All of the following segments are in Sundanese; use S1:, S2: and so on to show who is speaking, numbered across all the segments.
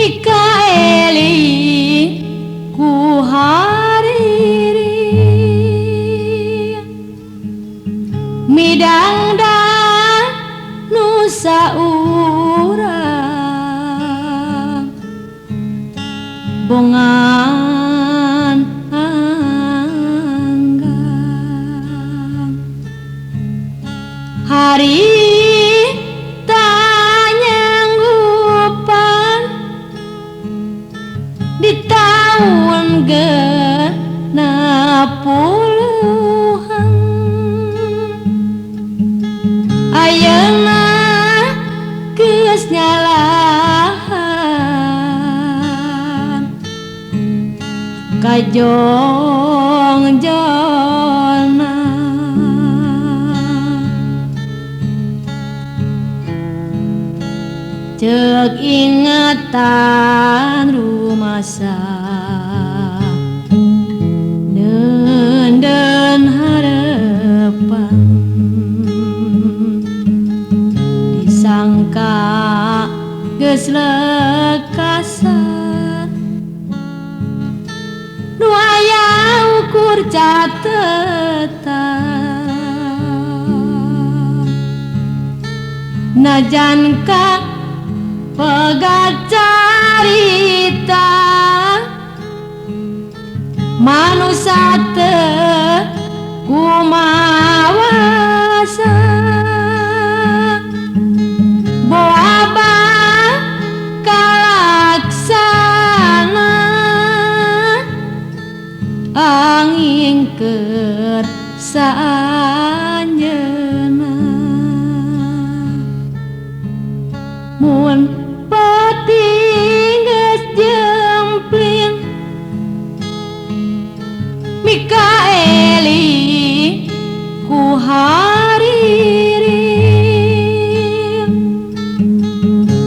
S1: Mikaeli ku hariri midangdang nusa urang bongan anggang hari di tahun genap puluhan ayeuna geus nyalahan kajongjona ceuk ingatan rumasa nenden harapan disangka geus lekasan nu aya ukur catetan najan ka pegat carita manusia teu kumawasa boaba kalaksana angin keur saanjeuna mun patinggeus jempling Mikaeli ku hariri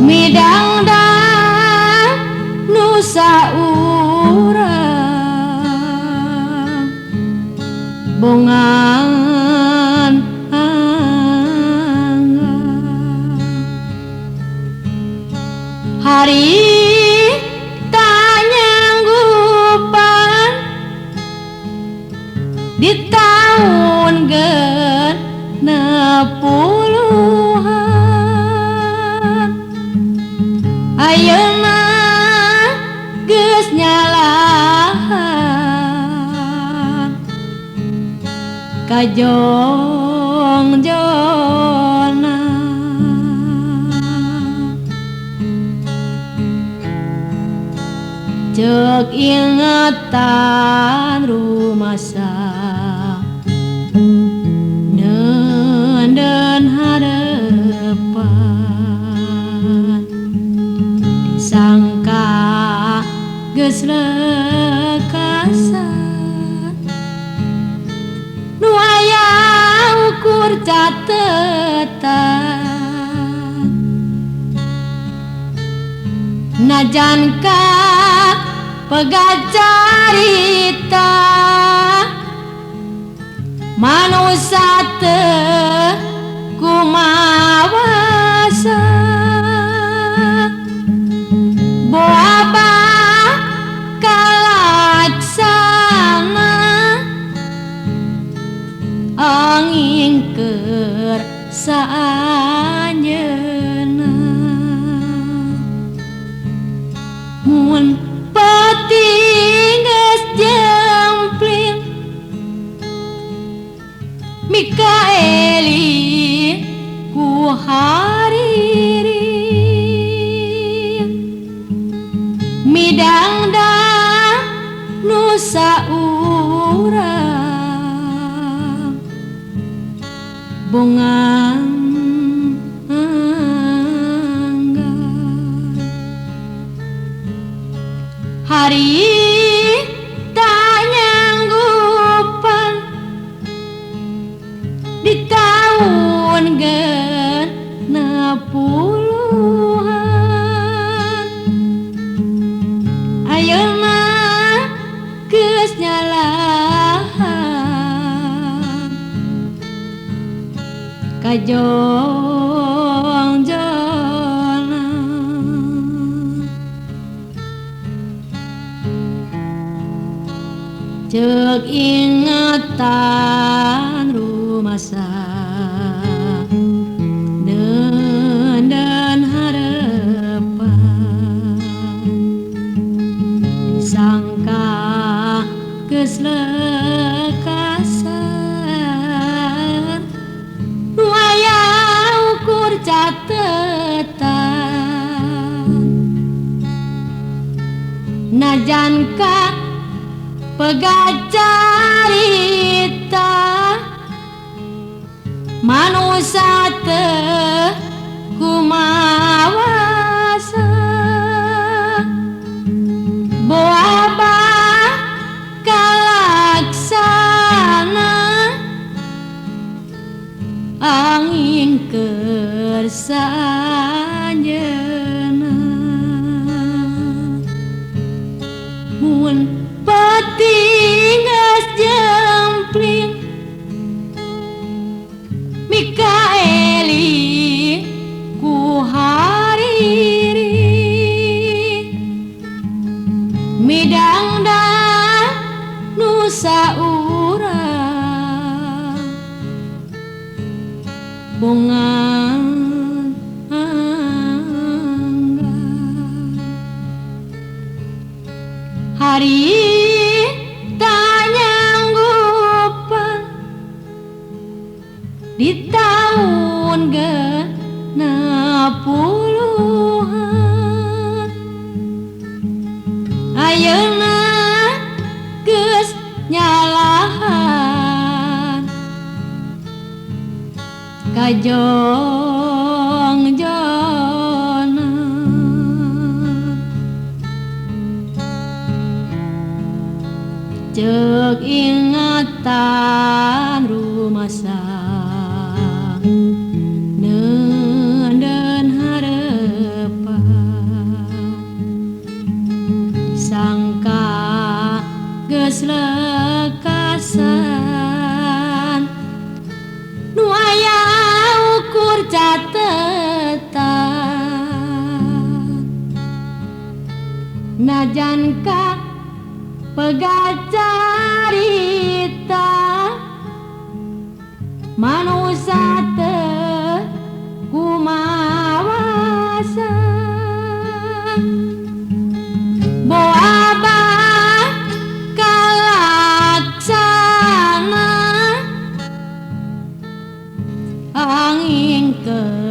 S1: midangdang nusa urang bongan anggang hari di tahun genep puluhan ayeuna geus nyalahan kajongjona ceuk ingatan rumasa nenden harapan disangka geus lekasan nu aya ukur catetan najan ka pegat carita manusia teu kumawasa boaba kalaksana angin keur saanjeuna mun patinggeus jempling Mikaeli ku hariri midangdang nusa urang bongan anggang hari di tahun genep puluhan ayeuna geus nyalahan kajongjona Cek ingatan rumasa dan harapan disangka geus lekasan waya ukur catetan najan ka pegacarita manusia teu kumawasa boaba kalaksana angin kersanjeuna mun peuting geus jempling Mikaeli ku hariri midangdang nusa urang bungan angga hari tanyanggupan di tahun genep puluhan ayeuna geus nyalahan kajongjonan cek ingatan rumasa dan harapan sangka geus lekasan nu aya ukur catetan najan ka pegacarita manusia teu kumawasa boaba kalaksana angin ke